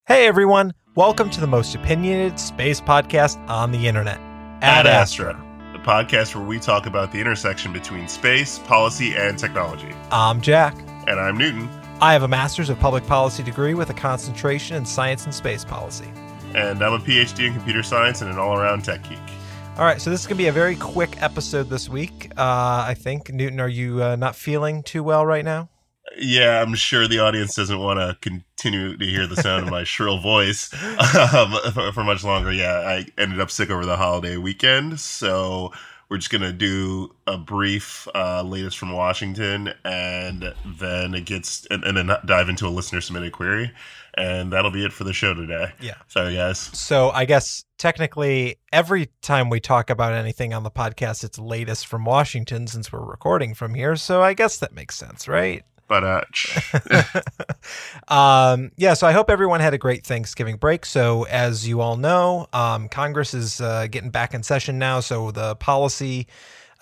Hey everyone, welcome to the most opinionated space podcast on the internet, Ad Astra, the podcast where we talk about the intersection between space, policy, and technology. I'm Jack. And I'm Newton. I have a Master's of Public Policy degree with a concentration in Science and Space Policy. And I'm a PhD in Computer Science and an all-around tech geek. All right, so this is going to be a very quick episode this week, I think. Newton, are you not feeling too well right now? Yeah, I'm sure the audience doesn't want to continue to hear the sound of my shrill voice for much longer. Yeah, I ended up sick over the holiday weekend, so we're just going to do a brief latest from Washington, and then and then dive into a listener-submitted query, and that'll be it for the show today. Yeah. Sorry, guys. So I guess technically every time we talk about anything on the podcast, it's latest from Washington since we're recording from here, so I guess that makes sense, right? But yeah, so I hope everyone had a great Thanksgiving break. So as you all know, Congress is getting back in session now. So the policy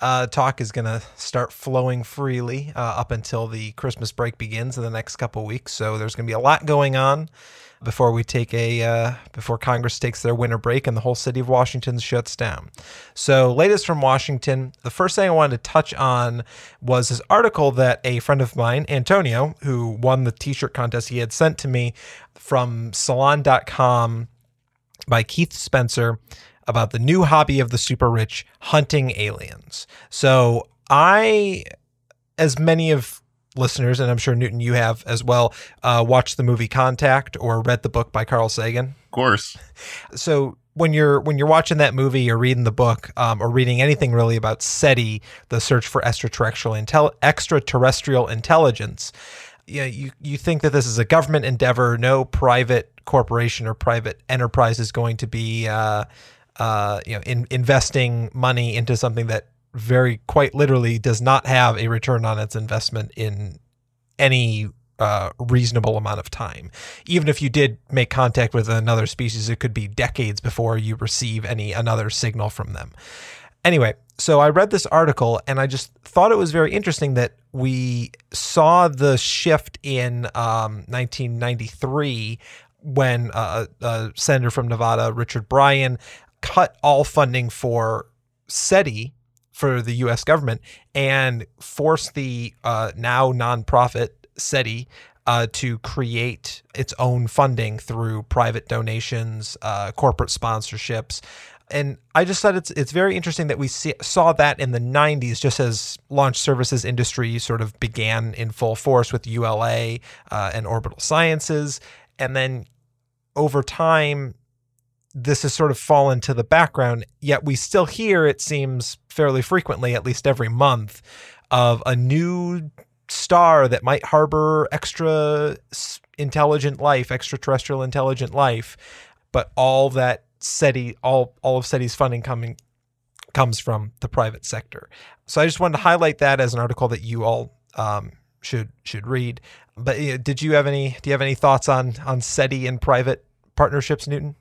talk is going to start flowing freely up until the Christmas break begins in the next couple of weeks. So there's going to be a lot going on before we take before Congress takes their winter break and the whole city of Washington shuts down. So latest from Washington, the first thing I wanted to touch on was this article that a friend of mine, Antonio, who won the t-shirt contest, he had sent to me from salon.com by Keith Spencer about the new hobby of the super rich, hunting aliens. So as many of listeners, and I'm sure Newton you have as well, watched the movie Contact or read the book by Carl Sagan. Of course. So when you're watching that movie or reading the book or reading anything really about SETI, the search for extraterrestrial intelligence, you think that this is a government endeavor. No private corporation or private enterprise is going to be investing money into something that quite literally does not have a return on its investment in any reasonable amount of time. Even if you did make contact with another species, it could be decades before you receive another signal from them. Anyway, so I read this article and I just thought it was very interesting that we saw the shift in 1993 when a senator from Nevada, Richard Bryan, cut all funding for SETI, for the U.S. government, and force the now nonprofit SETI to create its own funding through private donations, corporate sponsorships. And I just thought it's very interesting that we saw that in the 90s, just as launch services industry sort of began in full force with ULA and Orbital Sciences. And then over time, this has sort of fallen to the background, yet we still hear, it seems fairly frequently, at least every month, of a new star that might harbor extraterrestrial intelligent life. But all that SETI, all of SETI's funding comes from the private sector. So I just wanted to highlight that as an article that you all should read. But do you have any thoughts on SETI and private partnerships, Newton?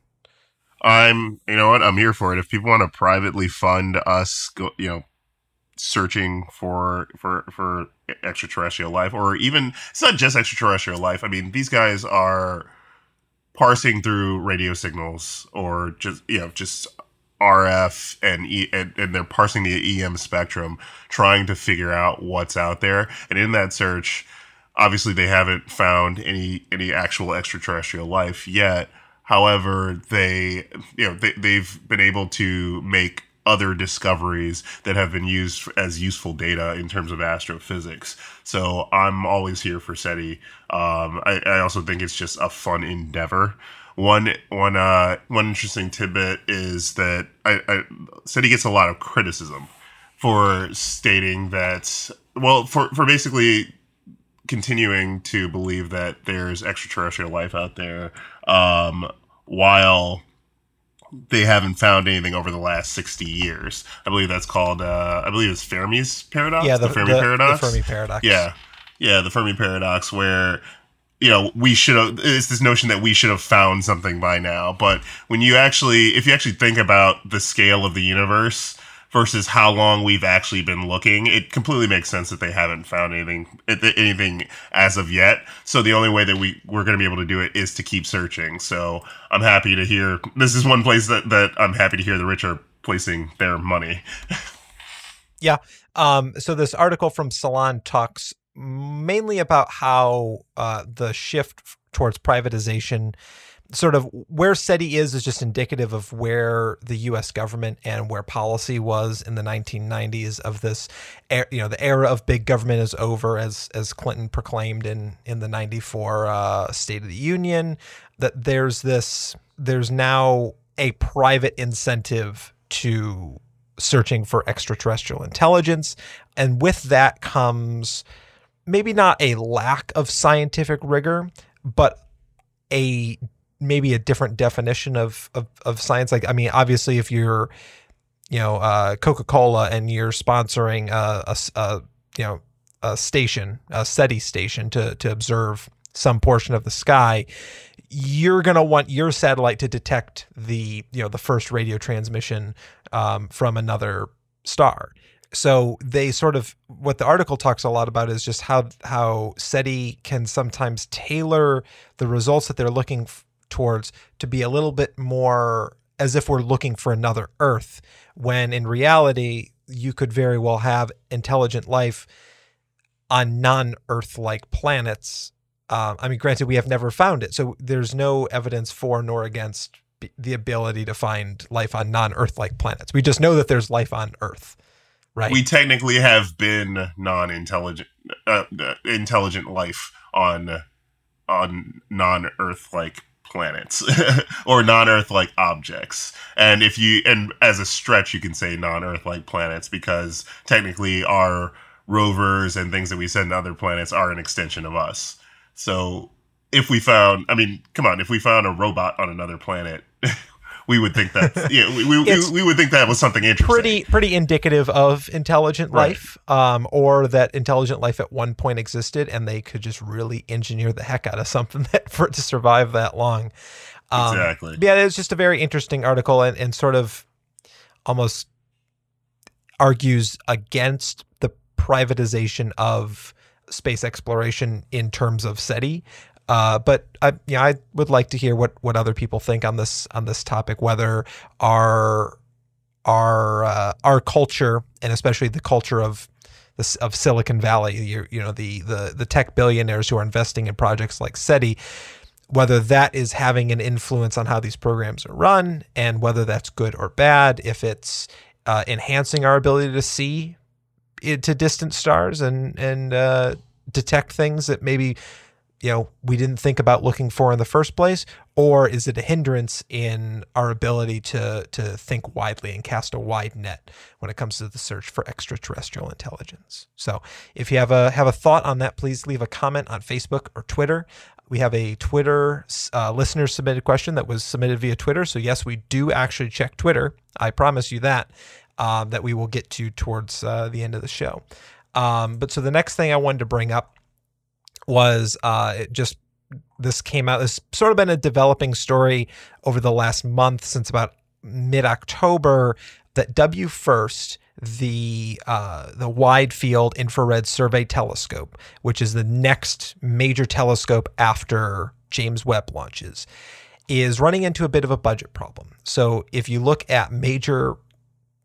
I'm here for it. If people want to privately fund us, searching for extraterrestrial life, or even, it's not just extraterrestrial life. I mean, these guys are parsing through radio signals, or just RF and they're parsing the EM spectrum, trying to figure out what's out there. And in that search, obviously they haven't found any actual extraterrestrial life yet. However, they've been able to make other discoveries that have been used as useful data in terms of astrophysics. So I'm always here for SETI. I also think it's just a fun endeavor. One interesting tidbit is that SETI gets a lot of criticism for stating that, for basically continuing to believe that there's extraterrestrial life out there, while they haven't found anything over the last 60 years. I believe that's called, it's Fermi's paradox? Yeah, the Fermi paradox? The Fermi paradox. Yeah, the Fermi paradox, where, it's this notion that we should have found something by now. But if you actually think about the scale of the universe versus how long we've actually been looking, it completely makes sense that they haven't found anything as of yet. So the only way that we're going to be able to do it is to keep searching. So I'm happy to hear this is one place that I'm happy to hear the rich are placing their money. Yeah. So this article from Salon talks mainly about how the shift towards privatization, sort of where SETI is just indicative of where the U.S. government and where policy was in the 1990s of this, the era of big government is over, as Clinton proclaimed in the 94 State of the Union, that there's now a private incentive to searching for extraterrestrial intelligence. And with that comes maybe not a lack of scientific rigor, but maybe a different definition of science. Like, I mean, obviously if you're, Coca-Cola and you're sponsoring a station, a SETI station to observe some portion of the sky, you're going to want your satellite to detect the first radio transmission from another star. So they sort of, what the article talks a lot about is just how SETI can sometimes tailor the results that they're looking towards to be a little bit more as if we're looking for another Earth, when in reality, you could very well have intelligent life on non-Earth-like planets. I mean, granted, we have never found it, so there's no evidence for nor against the ability to find life on non-Earth-like planets. We just know that there's life on Earth, right? We technically have been non-intelligent, intelligent life on non-Earth-like planets or non-Earth-like objects. And as a stretch, you can say non-Earth-like planets because technically our rovers and things that we send to other planets are an extension of us. So if we found a robot on another planet, we would think that we would think that was something interesting. Pretty indicative of intelligent life, or that intelligent life at one point existed and they could just really engineer the heck out of something for it to survive that long. Exactly. Yeah, it's just a very interesting article and sort of almost argues against the privatization of space exploration in terms of SETI. But I would like to hear what other people think on this topic, whether our culture, and especially the culture of Silicon Valley, the tech billionaires who are investing in projects like SETI, whether that is having an influence on how these programs are run, and whether that's good or bad, if it's enhancing our ability to see into distant stars and detect things that maybe we didn't think about looking for in the first place, or is it a hindrance in our ability to think widely and cast a wide net when it comes to the search for extraterrestrial intelligence? So if you have a thought on that, please leave a comment on Facebook or Twitter. We have a Twitter listener submitted question that was submitted via Twitter. So yes, we do actually check Twitter. I promise you that we will get to towards the end of the show. But so the next thing I wanted to bring up was this came out. This sort of been a developing story over the last month, since about mid-October, that WFIRST, the Wide Field Infrared Survey Telescope, which is the next major telescope after James Webb launches, is running into a bit of a budget problem. So if you look at major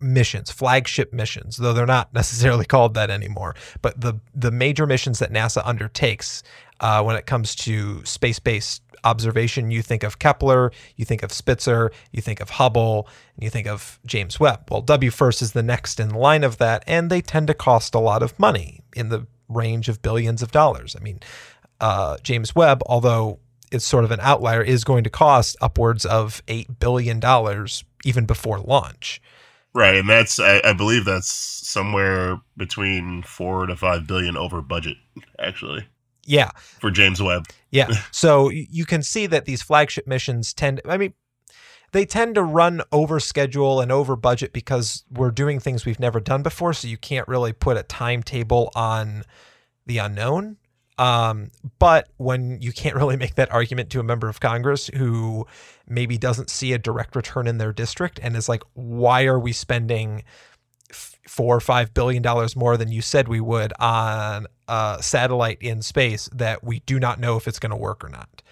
missions, flagship missions, though they're not necessarily called that anymore, but the major missions that NASA undertakes when it comes to space-based observation, you think of Kepler, you think of Spitzer, you think of Hubble, and you think of James Webb. Well, WFIRST is the next in line of that, and they tend to cost a lot of money, in the range of billions of dollars. I mean, James Webb, although it's sort of an outlier, is going to cost upwards of $8 billion even before launch. Right, and that's I believe that's somewhere between 4 to 5 billion over budget, actually. Yeah, for James Webb. Yeah, so you can see that these flagship missions they tend to run over schedule and over budget because we're doing things we've never done before. So you can't really put a timetable on the unknown. But when you can't really make that argument to a member of Congress who maybe doesn't see a direct return in their district and is like, why are we spending $4 or $5 billion more than you said we would on a satellite in space that we do not know if it's going to work or not.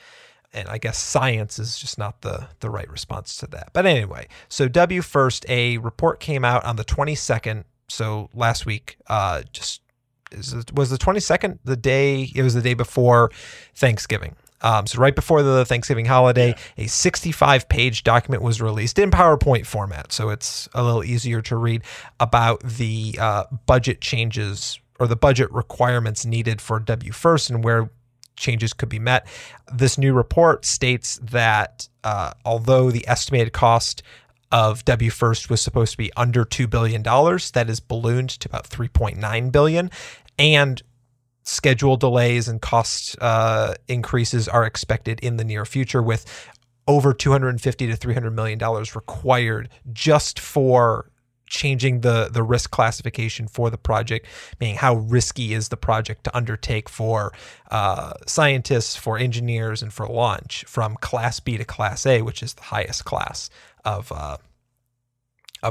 And I guess science is just not the right response to that. But anyway, so WFIRST, a report came out on the 22nd. So last week, was the 22nd the day? It was the day before Thanksgiving. So right before the Thanksgiving holiday, a 65-page document was released in PowerPoint format, so it's a little easier to read, about the budget changes or the budget requirements needed for WFIRST and where changes could be met. This new report states that although the estimated cost of WFIRST was supposed to be under $2 billion, that is ballooned to about $3.9 billion, and schedule delays and cost increases are expected in the near future, with over $250 to $300 million required just for changing the risk classification for the project, meaning how risky is the project to undertake for scientists, for engineers, and for launch, from Class B to Class A, which is the highest class of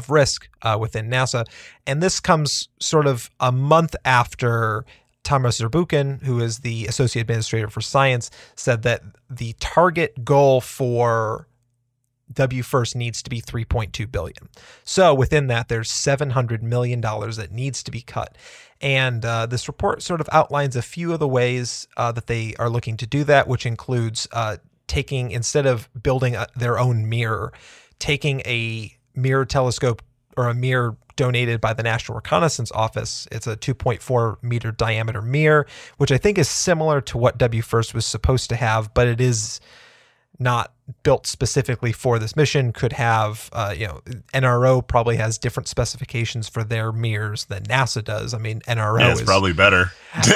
risk within NASA. And this comes sort of a month after Thomas Zurbuchen, who is the Associate Administrator for Science, said that the target goal for WFIRST needs to be $3.2 billion. So within that, there's $700 million that needs to be cut. And this report sort of outlines a few of the ways that they are looking to do that, which includes taking, instead of building their own mirror, taking a mirror telescope or a mirror donated by the National Reconnaissance Office. It's a 2.4 meter diameter mirror, which I think is similar to what WFIRST was supposed to have, but it is not built specifically for this mission. Could have, NRO probably has different specifications for their mirrors than NASA does. I mean, NRO is probably better.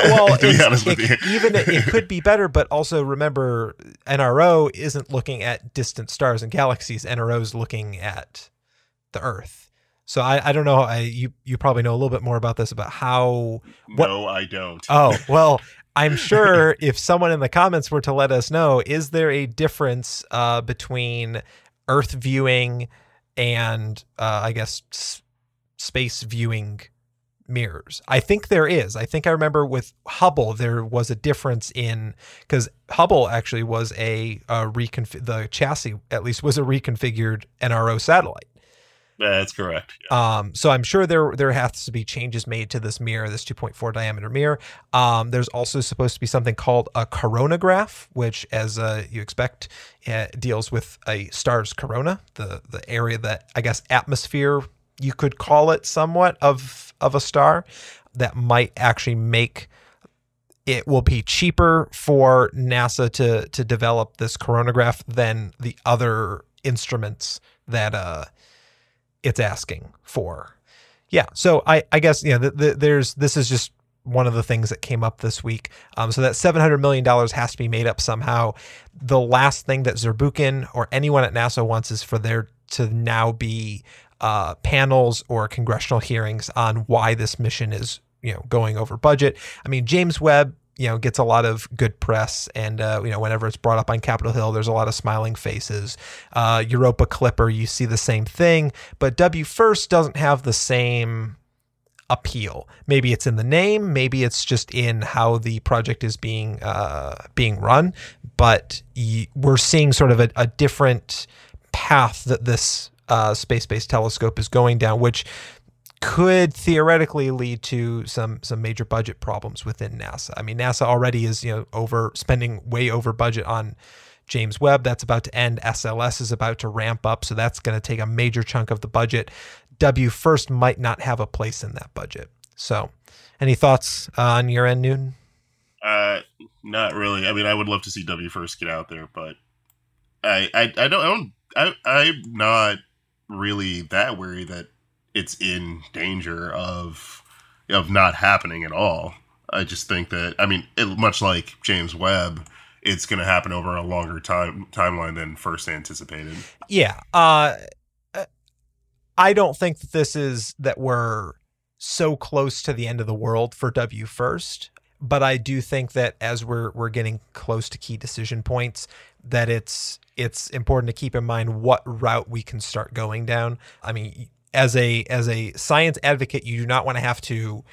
Well, to be honest with you, it could be better, but also remember, NRO isn't looking at distant stars and galaxies. NRO is looking at the Earth. So I don't know. You probably know a little bit more about this, about how. No, I don't. Oh, well, I'm sure if someone in the comments were to let us know, is there a difference between Earth viewing and I guess space viewing mirrors? I think there is. I think I remember with Hubble there was a difference in, because Hubble actually was the chassis at least was a reconfigured NRO satellite. That's correct. Yeah. So I'm sure there has to be changes made to this mirror, this 2.4 diameter mirror. There's also supposed to be something called a coronagraph, which, as you expect, deals with a star's corona, the area that, I guess, atmosphere, you could call it somewhat, of a star, that might actually make it will be cheaper for NASA to develop this coronagraph than the other instruments that it's asking for. Yeah. So I guess, this is just one of the things that came up this week. So that $700 million has to be made up somehow. The last thing that Zurbuchen or anyone at NASA wants is for there to now be panels or congressional hearings on why this mission is, going over budget. I mean, James Webb, gets a lot of good press, and whenever it's brought up on Capitol Hill, there's a lot of smiling faces. Europa Clipper, you see the same thing, but WFIRST doesn't have the same appeal. Maybe it's in the name, maybe it's just in how the project is being run, but we're seeing sort of a different path that this space-based telescope is going down, which could theoretically lead to some major budget problems within NASA. I mean, NASA already is spending way over budget on James Webb. That's about to end. SLS is about to ramp up, so that's going to take a major chunk of the budget. WFIRST might not have a place in that budget. So, any thoughts on your end, Newton? Not really. I mean, I would love to see WFIRST get out there, but I'm not really that worried that it's in danger of not happening at all. I just think that, much like James Webb, it's going to happen over a longer timeline than first anticipated. Yeah. I don't think that we're so close to the end of the world for WFIRST, but I do think that as we're getting close to key decision points, that it's important to keep in mind what route we can start going down. I mean, as a science advocate, you do not want to have to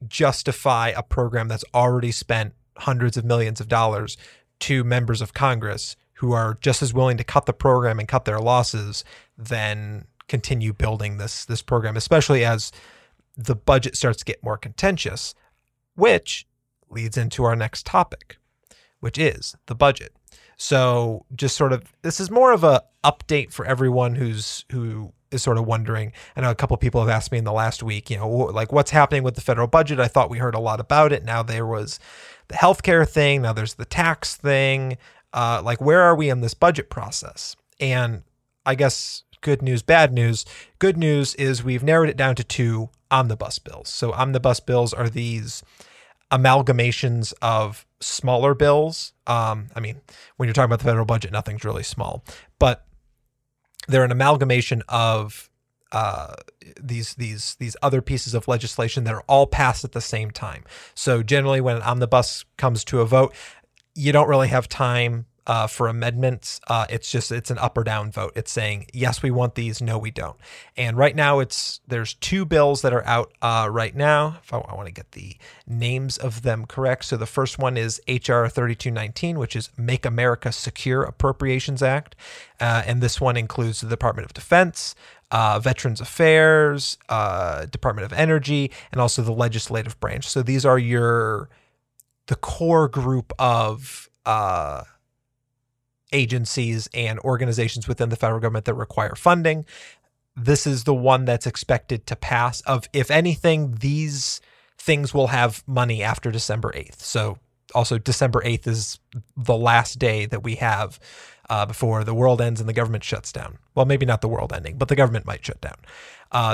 justify a program that's already spent hundreds of millions of dollars to members of Congress who are just as willing to cut the program and cut their losses than continue building this program, especially as the budget starts to get more contentious, which leads into our next topic, which is the budget. So just sort of, this is more of a update for everyone who is sort of wondering. I know a couple of people have asked me in the last week, like what's happening with the federal budget? I thought we heard a lot about it. Now there was the healthcare thing. Now there's the tax thing. Like where are we in this budget process? And I guess good news, bad news. Good news is we've narrowed it down to 2 omnibus bills. So omnibus bills are these amalgamations of smaller bills. I mean, when you're talking about the federal budget, nothing's really small, but they're an amalgamation of these other pieces of legislation that are all passed at the same time. So generally when an omnibus comes to a vote, you don't really have time for amendments. It's an up or down vote. It's saying, yes, we want these. No, we don't. And right now there's 2 bills that are out right now. If I want to get the names of them correct. So the first one is HR 3219, which is Make America Secure Appropriations Act. And this one includes the Department of Defense, Veterans Affairs, Department of Energy, and also the legislative branch. So these are the core group of agencies and organizations within the federal government that require funding. This is the one that's expected to pass. If anything, these things will have money after December 8th. So also December 8th is the last day that we have before the world ends and the government shuts down. Well, maybe not the world ending, but the government might shut down.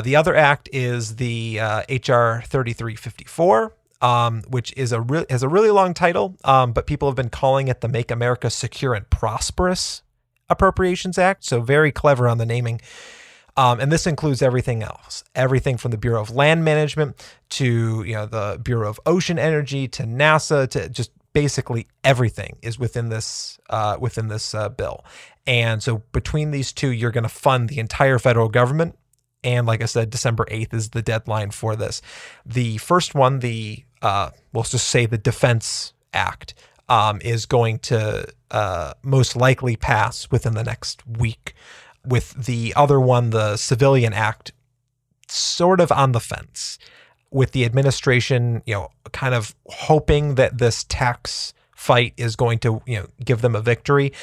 The other act is the HR 3354. Which is has a really long title, but people have been calling it the Make America Secure and Prosperous Appropriations Act. So very clever on the naming. And this includes everything else, everything from the Bureau of Land Management to the Bureau of Ocean Energy to NASA to just basically everything is within this bill. And so between these 2, you're going to fund the entire federal government. And like I said, December 8th is the deadline for this. The first one, we'll just say the Defense Act, is going to most likely pass within the next week. With the other one, the Civilian Act, sort of on the fence. With the administration, kind of hoping that this tax fight is going to, give them a victory.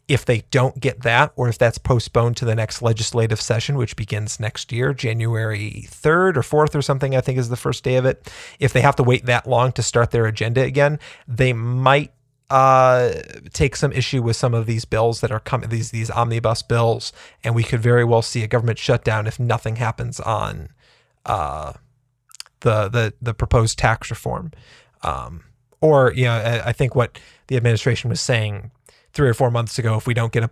If they don't get that, or if that's postponed to the next legislative session, which begins next year, January 3rd or 4th or something, I think is the first day of it. If they have to wait that long to start their agenda again, they might take some issue with some of these bills that are coming, these omnibus bills, and we could very well see a government shutdown if nothing happens on the proposed tax reform. Or I think what the administration was saying 3 or 4 months ago, if we don't get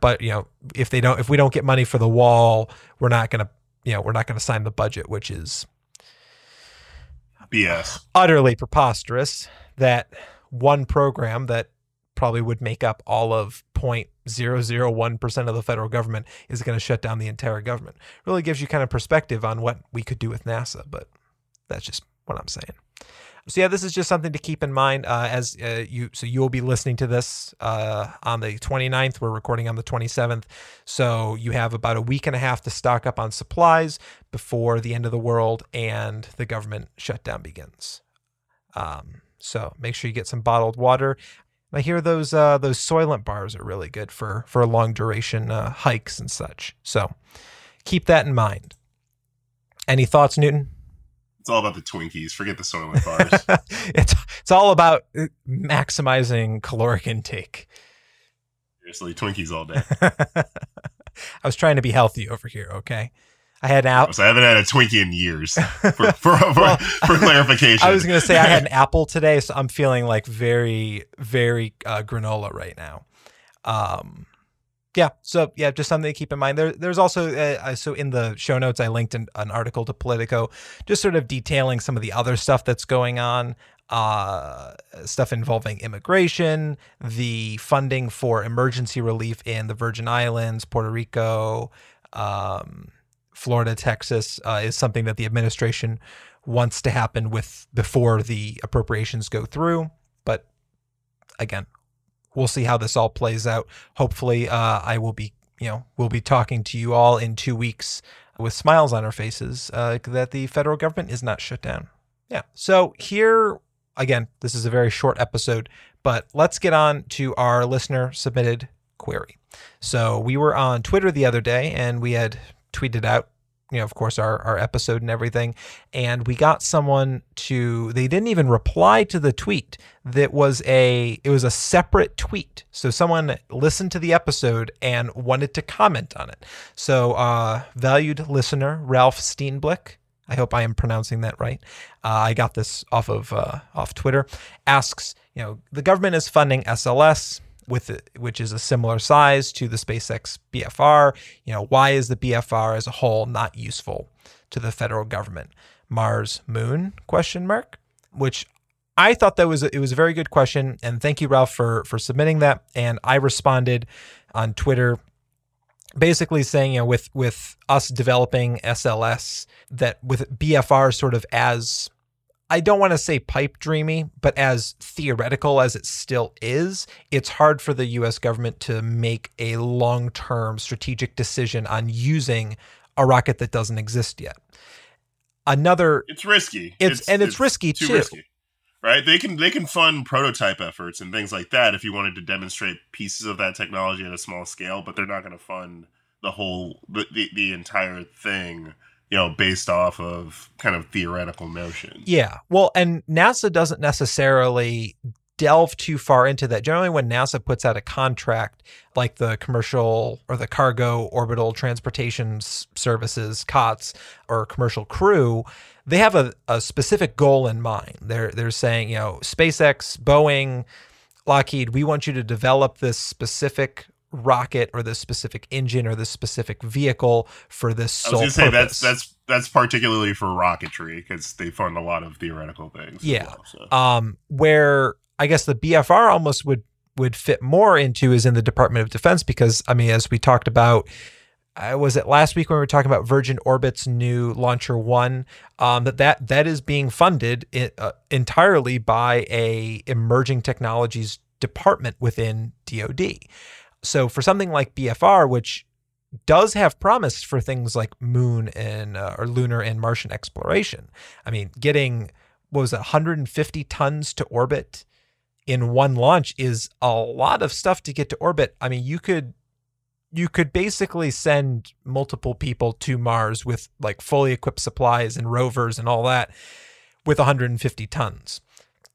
if we don't get money for the wall, we're not going to sign the budget, which is BS. Utterly preposterous that one program that probably would make up all of 0.001% of the federal government is going to shut down the entire government. Really gives you kind of perspective on what we could do with NASA, but that's just what I'm saying. So yeah, this is just something to keep in mind you will be listening to this on the 29th. We're recording on the 27th. So you have about a week and a half to stock up on supplies before the end of the world and the government shutdown begins. So make sure you get some bottled water. I hear those Soylent bars are really good for long duration hikes and such. So keep that in mind. Any thoughts, Newton? It's all about the Twinkies. Forget the Soylent bars. It's all about maximizing caloric intake. Seriously, Twinkies all day. I was trying to be healthy over here, okay? I had I haven't had a Twinkie in years. For clarification, I was going to say I had an apple today, so I'm feeling like very, very granola right now. Just something to keep in mind. There's also, so in the show notes, I linked an article to Politico, just sort of detailing some of the other stuff that's going on, stuff involving immigration, the funding for emergency relief in the Virgin Islands, Puerto Rico, Florida, Texas is something that the administration wants to happen before the appropriations go through. But again, we'll see how this all plays out. Hopefully, we'll be talking to you all in 2 weeks with smiles on our faces that the federal government is not shut down. Yeah. So here, again, this is a very short episode, but let's get on to our listener submitted query. So we were on Twitter the other day and we had tweeted out, of course, our episode and everything. And we got someone they didn't even reply to the tweet. It was a separate tweet. So someone listened to the episode and wanted to comment on it. So valued listener, Ralph Steenblik, I hope I am pronouncing that right. I got this off Twitter, asks, the government is funding SLS, which is a similar size to the SpaceX BFR. Why is the BFR as a whole not useful to the federal government? Mars, Moon? ? Which I thought it was a very good question, and thank you, Ralph, for submitting that. And I responded on Twitter, basically saying, with us developing SLS, that with BFR sort of as, I don't want to say pipe dreamy, but as theoretical as it still is, it's hard for the U.S. government to make a long-term strategic decision on using a rocket that doesn't exist yet. It's risky. It's risky too. Risky, right? They can fund prototype efforts and things like that if you wanted to demonstrate pieces of that technology at a small scale, but they're not going to fund the entire thing, based off of kind of theoretical notions. Yeah. Well, and NASA doesn't necessarily delve too far into that. Generally, when NASA puts out a contract, like the commercial or the cargo orbital transportation services, COTS, or commercial crew, they have a specific goal in mind. They're saying, SpaceX, Boeing, Lockheed, we want you to develop this specific rocket or this specific engine or this specific vehicle for this sole purpose. I was going to say that's particularly for rocketry because they fund a lot of theoretical things. Yeah. As well, so. Where I guess the BFR almost would fit more into is in the Department of Defense because, as we talked about, was it last week when we were talking about Virgin Orbit's new Launcher One, that is being funded entirely by a emerging technologies department within DoD. So for something like BFR, which does have promise for things like moon and or lunar and Martian exploration, getting 150 tons to orbit in one launch is a lot of stuff to get to orbit. You could basically send multiple people to Mars with like fully equipped supplies and rovers and all that with 150 tons.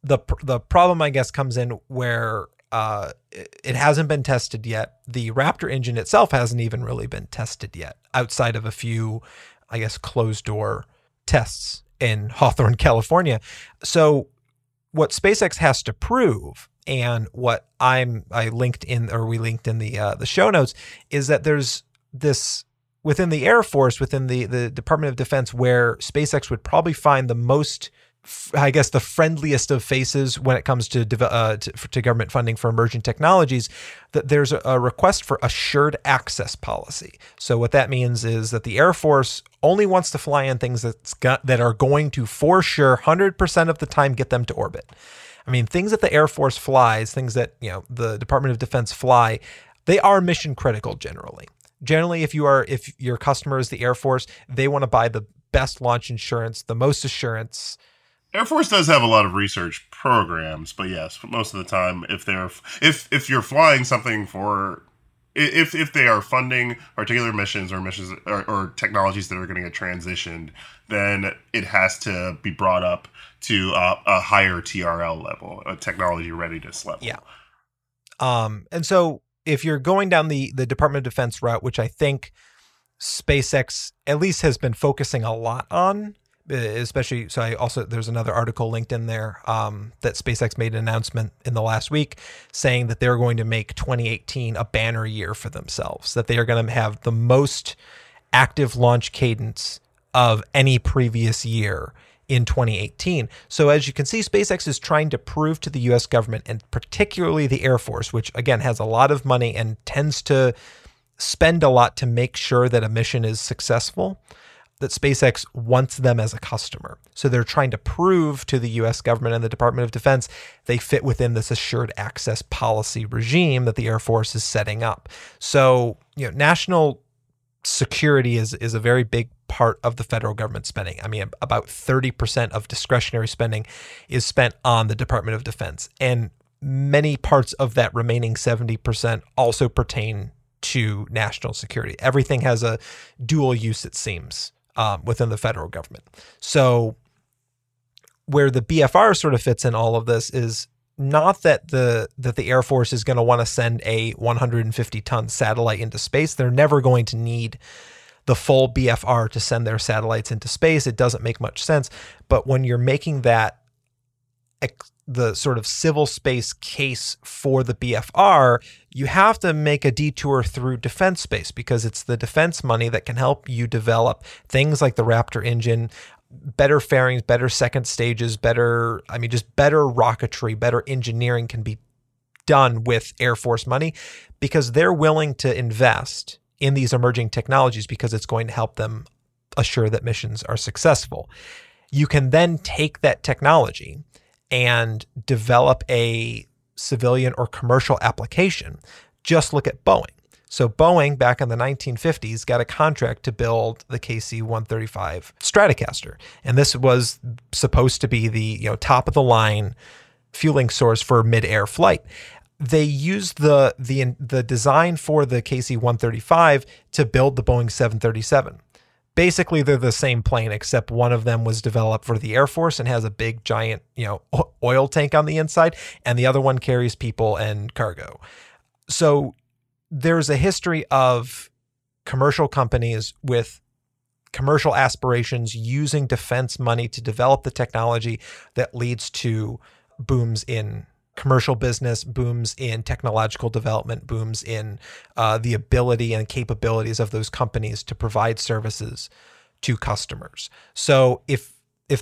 The problem, I guess, comes in where it hasn't been tested yet. The Raptor engine itself hasn't even really been tested yet, outside of a few, I guess, closed door tests in Hawthorne, California. So what SpaceX has to prove, and what we linked in the show notes, is that there's this within the Air Force, within the Department of Defense, where SpaceX would probably find the most, I guess, the friendliest of faces when it comes to government funding for emerging technologies, that there's a request for assured access policy. So what that means is that the Air Force only wants to fly in things that are going to, for sure, 100% of the time get them to orbit. Things that the Air Force flies, things that the Department of Defense fly, they are mission critical generally. Generally, if your customer is the Air Force, they want to buy the best launch insurance, the most assurance. Air Force does have a lot of research programs, but yes, most of the time, if you're flying something if they are funding particular missions or technologies that are going to get transitioned, then it has to be brought up to a higher TRL level, a technology readiness level. Yeah. And so if you're going down the Department of Defense route, which I think SpaceX at least has been focusing a lot on, especially, there's another article linked in there that SpaceX made an announcement in the last week saying that they're going to make 2018 a banner year for themselves, that they are going to have the most active launch cadence of any previous year in 2018. So as you can see, SpaceX is trying to prove to the US government, and particularly the Air Force, which again has a lot of money and tends to spend a lot to make sure that a mission is successful, that SpaceX wants them as a customer. So they're trying to prove to the US government and the Department of Defense they fit within this assured access policy regime that the Air Force is setting up. So, national security is a very big part of the federal government spending. I mean, about 30% of discretionary spending is spent on the Department of Defense. And many parts of that remaining 70% also pertain to national security. Everything has a dual use, it seems, within the federal government. So where the BFR sort of fits in all of this is not that the Air Force is going to want to send a 150-ton satellite into space. They're never going to need the full BFR to send their satellites into space. It doesn't make much sense. But when you're making that the sort of civil space case for the BFR, you have to make a detour through defense space, because it's the defense money that can help you develop things like the Raptor engine, better fairings, better second stages, just better rocketry, better engineering can be done with Air Force money, because they're willing to invest in these emerging technologies because it's going to help them assure that missions are successful. You can then take that technology and develop a civilian or commercial application. Just look at Boeing. So Boeing, back in the 1950s, got a contract to build the KC-135 Stratocaster. And this was supposed to be the top of the line fueling source for mid-air flight. They used the design for the KC-135 to build the Boeing 737. Basically, they're the same plane, except one of them was developed for the Air Force and has a big, giant, oil tank on the inside, and the other one carries people and cargo. So there's a history of commercial companies with commercial aspirations using defense money to develop the technology that leads to booms in commercial business, booms in technological development, booms in the ability and capabilities of those companies to provide services to customers. So if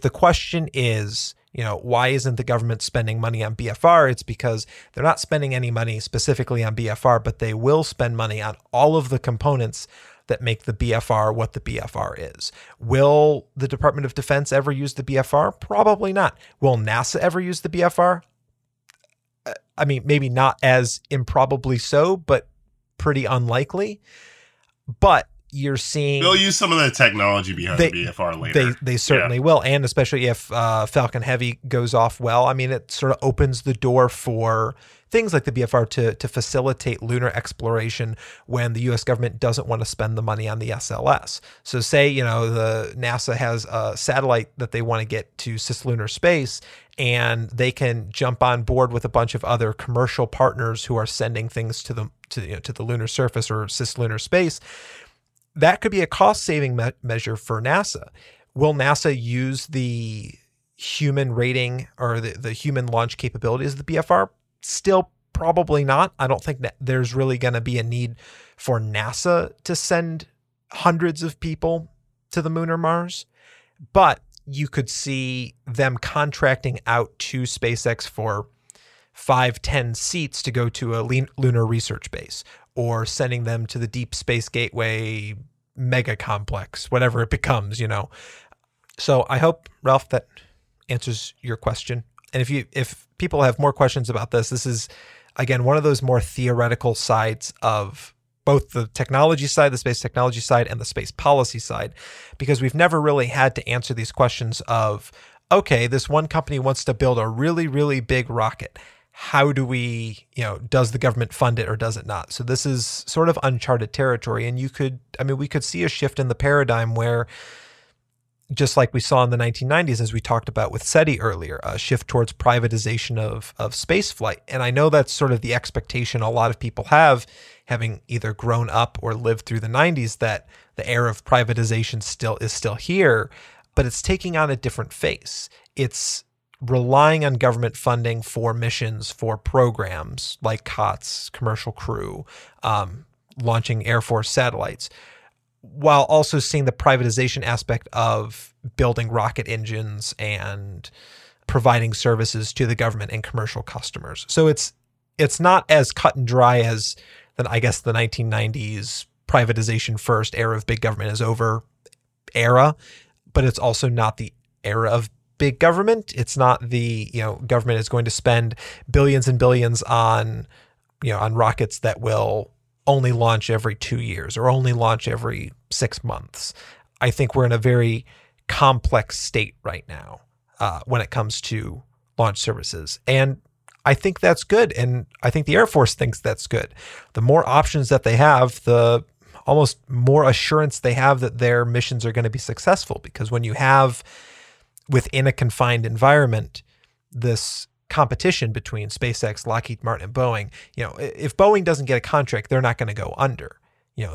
the question is, why isn't the government spending money on BFR? It's because they're not spending any money specifically on BFR, but they will spend money on all of the components that make the BFR what the BFR is. Will the Department of Defense ever use the BFR? Probably not. Will NASA ever use the BFR? I mean, maybe not as improbably so, but pretty unlikely. But you're seeing they'll use some of the technology behind the BFR later. They certainly will, and especially if Falcon Heavy goes off well. I mean, it sort of opens the door for things like the BFR to facilitate lunar exploration when the U.S. government doesn't want to spend the money on the SLS. So say, the NASA has a satellite that they want to get to cislunar space, and they can jump on board with a bunch of other commercial partners who are sending things to the lunar surface or cislunar space. That could be a cost-saving measure for NASA. Will NASA use the human rating or the human launch capabilities of the BFR? Still probably not. I don't think that there's really going to be a need for NASA to send hundreds of people to the moon or Mars. But you could see them contracting out to SpaceX for 5-10 seats to go to a lunar research base, or sending them to the Deep Space Gateway mega complex, whatever it becomes, So I hope, Ralph, that answers your question. And if people have more questions about this is, again, one of those more theoretical sides of both the technology side, the space technology side, and the space policy side, because we've never really had to answer these questions of, okay, this one company wants to build a really, really big rocket. How do we, does the government fund it or does it not? So this is sort of uncharted territory. And we could see a shift in the paradigm where, just like we saw in the 1990s, as we talked about with SETI earlier, a shift towards privatization of space flight. And I know that's sort of the expectation a lot of people have, having either grown up or lived through the 90s, that the era of privatization is still here, but it's taking on a different face. It's relying on government funding for missions, for programs like COTS, Commercial Crew, launching Air Force satellites, while also seeing the privatization aspect of building rocket engines and providing services to the government and commercial customers. So it's not as cut and dry as then I guess the 1990s privatization first era of big government is over era, but it's also not the era of big government. It's not the, government is going to spend billions and billions on, on rockets that will only launch every 2 years or only launch every 6 months. I think we're in a very complex state right now when it comes to launch services. And I think that's good. And I think the Air Force thinks that's good. The more options that they have, the almost more assurance they have that their missions are going to be successful. Because when you have within a confined environment this competition between SpaceX, Lockheed Martin, and Boeing, if Boeing doesn't get a contract, they're not going to go under.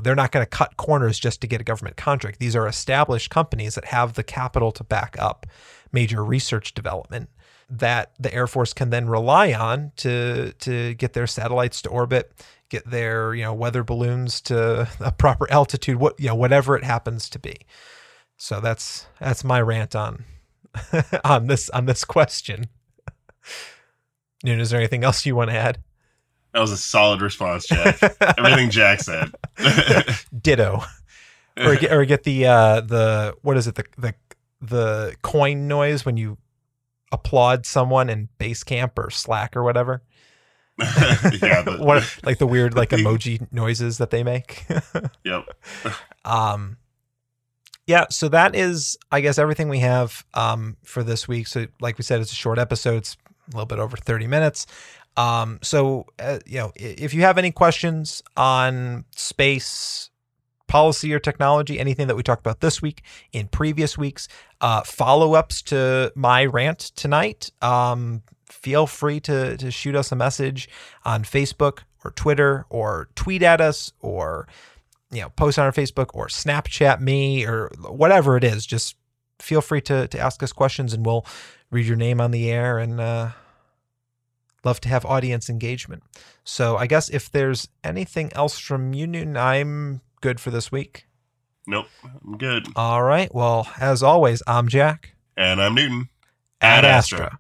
They're not going to cut corners just to get a government contract. These are established companies that have the capital to back up major research development that the Air Force can then rely on to get their satellites to orbit, get their weather balloons to a proper altitude, whatever it happens to be. So that's my rant on on this question. Noon, is there anything else you want to add? That was a solid response, Jack. Everything Jack said. Ditto. Or get the what is it, the coin noise when you applaud someone in base camp or Slack or whatever. Yeah, like the weird emoji noises that they make. Yep. Yeah, so that is, I guess, everything we have for this week. So like we said, it's a short episode. It's a little bit over 30 minutes. So if you have any questions on space policy or technology, anything that we talked about this week, in previous weeks, follow-ups to my rant tonight, feel free to shoot us a message on Facebook or Twitter, or tweet at us, or post on our Facebook, or Snapchat me, or whatever it is. Just feel free to ask us questions, and we'll read your name on the air, and love to have audience engagement. So I guess if there's anything else from you, Newton, I'm good for this week. Nope, I'm good. All right. Well, as always, I'm Jack. And I'm Newton. Ad Astra.